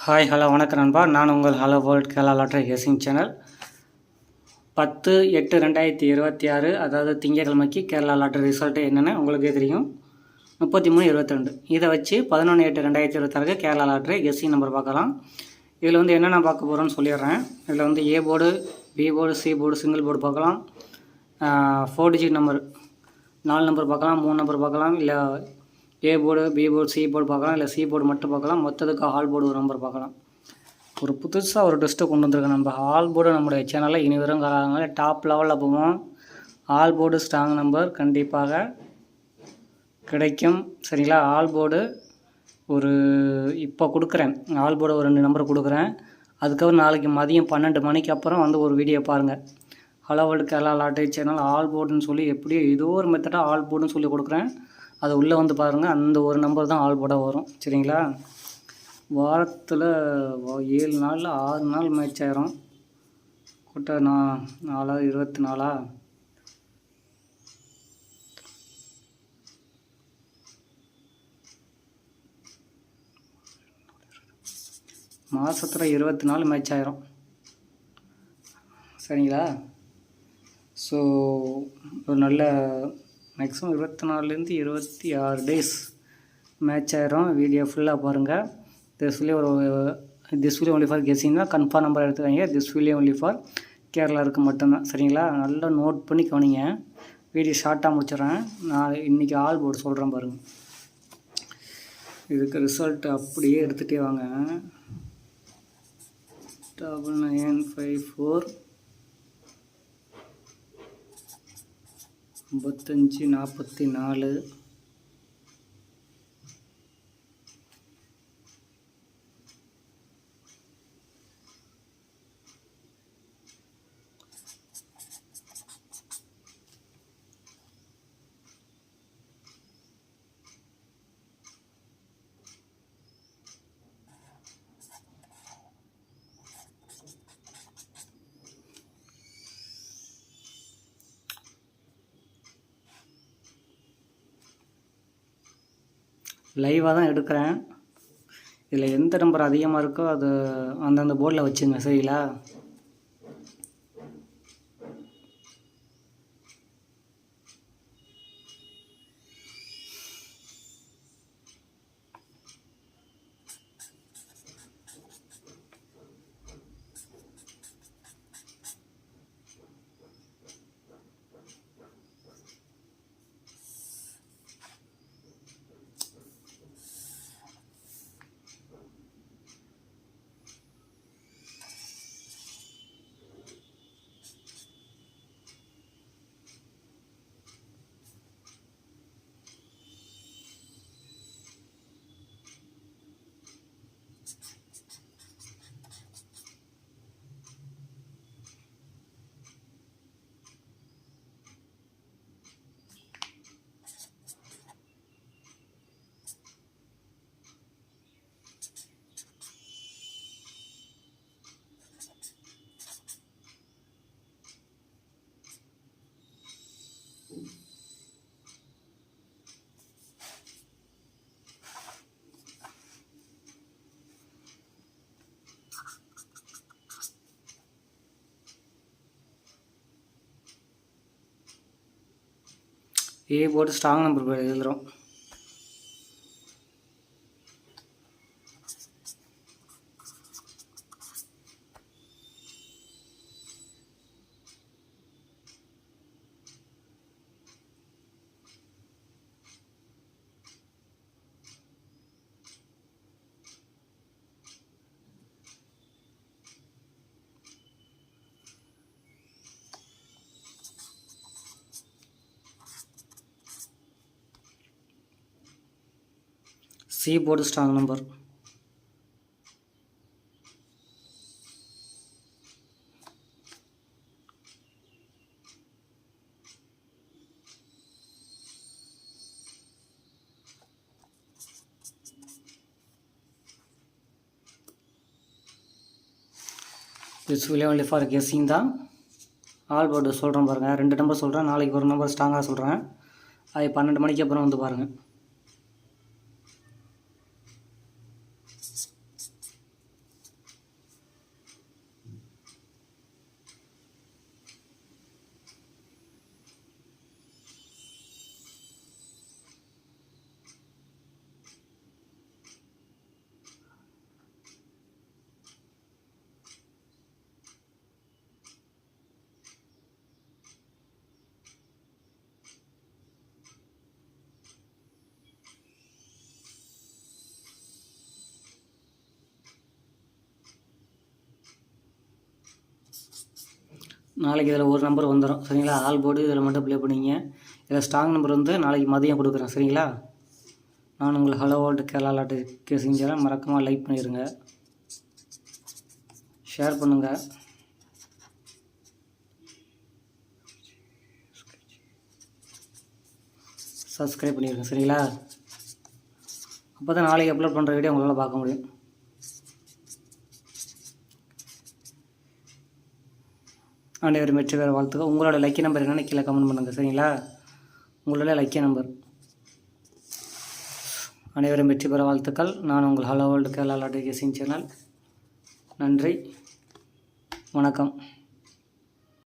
Hi hello வணக்கம் நண்பா. நான் உங்கள் hello world Kerala lottery guessing channel. 10/8/2026 அதாவது திங்கக்கிழமைக்கு கேரளா லாட்டரி ரிசல்ட்டு என்னென்னு உங்களுக்கே தெரியும். 33/22 இதை வச்சு 11/8/2026 கேரளா லாட்டரி கெஸிங் நம்பர் பார்க்கலாம். இதில் என்னென்ன பார்க்க போகிறோன்னு சொல்லிடுறேன். இதில் A board, B board, C board, single board பார்க்கலாம். 4 டிஜிட் நம்பர் 4 நம்பர் பார்க்கலாம், 3 நம்பர் பார்க்கலாம், இல்லை A board, B board, C board பார்க்கலாம், இல்லை சி போர்டு மட்டும் பார்க்கலாம். மொத்தத்துக்கு ஆல் போர்டு ஒரு நம்பர் பார்க்கலாம். ஒரு புதுசாக ஒரு டெஸ்ட்டு கொண்டு வந்திருக்கேன். நம்ம ஆல் போர்டு நம்மளுடைய சேனலில் இனி வரும் காலங்களில் டாப் லெவலில் போவோம். ஆல் போர்டு ஸ்ட்ராங் நம்பர் கண்டிப்பாக கிடைக்கும். சரிங்களா? ஆல் போர்டு ஒரு இப்போ கொடுக்குறேன். ஆல் போர்டு ஒரு 2 நம்பர் கொடுக்குறேன். அதுக்கப்புறம் நாளைக்கு மதியம் 12 மணிக்கு அப்புறம் ஒரு வீடியோ பாருங்கள். Hello world Kerala lottery channel all போர்டுன்னு சொல்லி எப்படியோ ஏதோ ஒரு மெத்தடாக ஆல் போர்டுன்னு சொல்லி கொடுக்குறேன். அது உள்ளே பாருங்கள். அந்த ஒரு நம்பர் தான் ஆல் போர்டாக வரும். சரிங்களா? வாரத்தில் 7 நாளில் 6 நாள் மேட்ச் ஆயிரும். கூட்ட 4 24 மாதத்தில் 24 மேட்ச் ஆயிரும். சரிங்களா? ஸோ ஒரு நல்ல மேக்ஸிமம் 24லேருந்து 26 டேஸ் மேட்ச் ஆயிரும். வீடியோ ஃபுல்லாக பாருங்கள். This video only for guessing தான். கன்ஃபார்ம் நம்பர் எடுத்துக்காங்க. திஸ் வீடியோ ஒன்லி ஃபார் கேரளாவுக்கு மட்டும்தான். சரிங்களா? நல்லா நோட் பண்ணி கவனிங்க. வீடியோ ஷார்ட்டாக முடிச்சிடறேன். நான் இன்றைக்கி ஆல் போர்டு சொல்கிறேன் பாருங்கள். இதுக்கு ரிசல்ட் அப்படியே எடுத்துகிட்டே வாங்க. 9954 5544 லைவாக தான் எடுக்கிறேன். இதில் எந்த நம்பர் அதிகமாக இருக்கோ அது அந்தந்த போர்டில் வச்சுங்க. சரிங்களா? ஏ போர்டு ஸ்ட்ராங் நம்பர் எழுதுகிறோம். C board strong number. This video only for guessing தான். ஆல் போர்டு சொல்கிறேன் பாருங்கள். 2 நம்பர் சொல்கிறேன். நாளைக்கு ஒரு நம்பர் ஸ்ட்ராங்காக சொல்கிறேன். அது 12 மணிக்கு அப்புறம் பாருங்கள். நாளைக்கு இதில் ஒரு நம்பர் வந்துடும் சரிங்களா. ஆல் போர்டு இதில் மட்டும் ப்ளே பண்ணிங்க. இதில் ஸ்ட்ராங் நம்பர் வந்து நாளைக்கு மதியம் கொடுக்குறேன் சரிங்களா. நான் உங்கள் ஹலோ வேர்ல்டு கேரளா லாட்டரி கேசிங் சேனல் மறக்காமல் லைக் பண்ணிடுங்க, ஷேர் பண்ணுங்கள், சப்ஸ்கிரைப் பண்ணிடுங்க சரிங்களா. அப்போ தான் நாளைக்கு அப்லோட் பண்ணுற வீடியோ உங்களால் பார்க்க முடியும். அனைவரும் வெற்றி பெற வாழ்த்துக்கள். உங்களோட லக்கி நம்பர் என்னென்னு கீழே கமெண்ட் பண்ணுங்கள் சரிங்களா. உங்களோட லக்கி நம்பர். அனைவரும் வெற்றி பெற வாழ்த்துக்கள். நான் உங்கள் ஹலோ வேர்ல்டு கேரளா லாட்டரி கேசிங் சேனல். நன்றி, வணக்கம்.